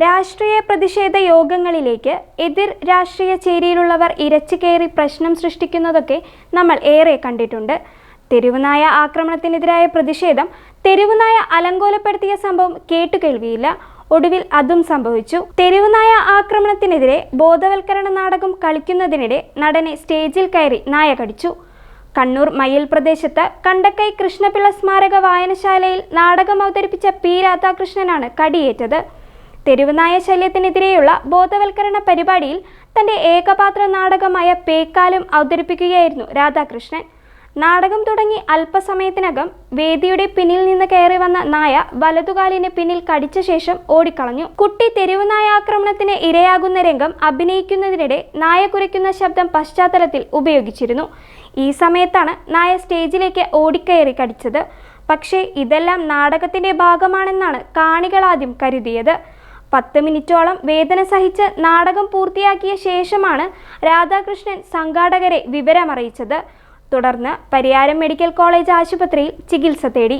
രാഷ്ട്രീയ പ്രതിഷേധ യോഗങ്ങളിലേക്ക് എതിർ രാഷ്ട്രീയ ചേരിയിലുള്ളവർ ഇരച്ചു കയറി പ്രശ്നം സൃഷ്ടിക്കുന്നതൊക്കെ നമ്മൾ ഏറെ കണ്ടിട്ടുണ്ട്. തെരുവുനായ ആക്രമണത്തിനെതിരായ പ്രതിഷേധം തെരുവുനായ അലങ്കോലപ്പെടുത്തിയ സംഭവം കേട്ടുകേൾവിയില്ല. ഒടുവിൽ അതും സംഭവിച്ചു. തെരുവുനായ ആക്രമണത്തിനെതിരെ ബോധവൽക്കരണ നാടകം കളിക്കുന്നതിനിടെ നടനെ സ്റ്റേജിൽ കയറി നായ കടിച്ചു. കണ്ണൂർ മയ്യിൽ പ്രദേശത്ത് കണ്ടക്കൈ കൃഷ്ണപിള്ള സ്മാരക വായനശാലയിൽ നാടകം അവതരിപ്പിച്ച പി രാധാകൃഷ്ണനാണ് കടിയേറ്റത്. തെരുവുനായ ശല്യത്തിനെതിരെയുള്ള ബോധവൽക്കരണ പരിപാടിയിൽ തന്റെ ഏകപാത്ര നാടകമായ പേക്കാലം അവതരിപ്പിക്കുകയായിരുന്നു രാധാകൃഷ്ണൻ. നാടകം തുടങ്ങി അല്പസമയത്തിനകം വേദിയുടെ പിന്നിൽ നിന്ന് കയറി വന്ന നായ വലതുകാലിന് പിന്നിൽ കടിച്ച ശേഷം ഓടിക്കളഞ്ഞു. കുട്ടി തെരുവുനായ ആക്രമണത്തിന് ഇരയാകുന്ന രംഗം അഭിനയിക്കുന്നതിനിടെ നായ കുരയ്ക്കുന്ന ശബ്ദം പശ്ചാത്തലത്തിൽ ഉപയോഗിച്ചിരുന്നു. ഈ സമയത്താണ് നായ സ്റ്റേജിലേക്ക് ഓടിക്കയറി കടിച്ചത്. പക്ഷേ ഇതെല്ലാം നാടകത്തിന്റെ ഭാഗമാണെന്നാണ് കാണികൾ ആദ്യം കരുതിയത്. 10 മിനിറ്റോളം വേദന സഹിച്ച് നാടകം പൂർത്തിയാക്കിയ ശേഷമാണ് രാധാകൃഷ്ണൻ സംഘാടകരെ വിവരമറിയിച്ചത്. തുടർന്ന് പരിയാരം മെഡിക്കൽ കോളേജ് ആശുപത്രിയിൽ ചികിത്സ തേടി.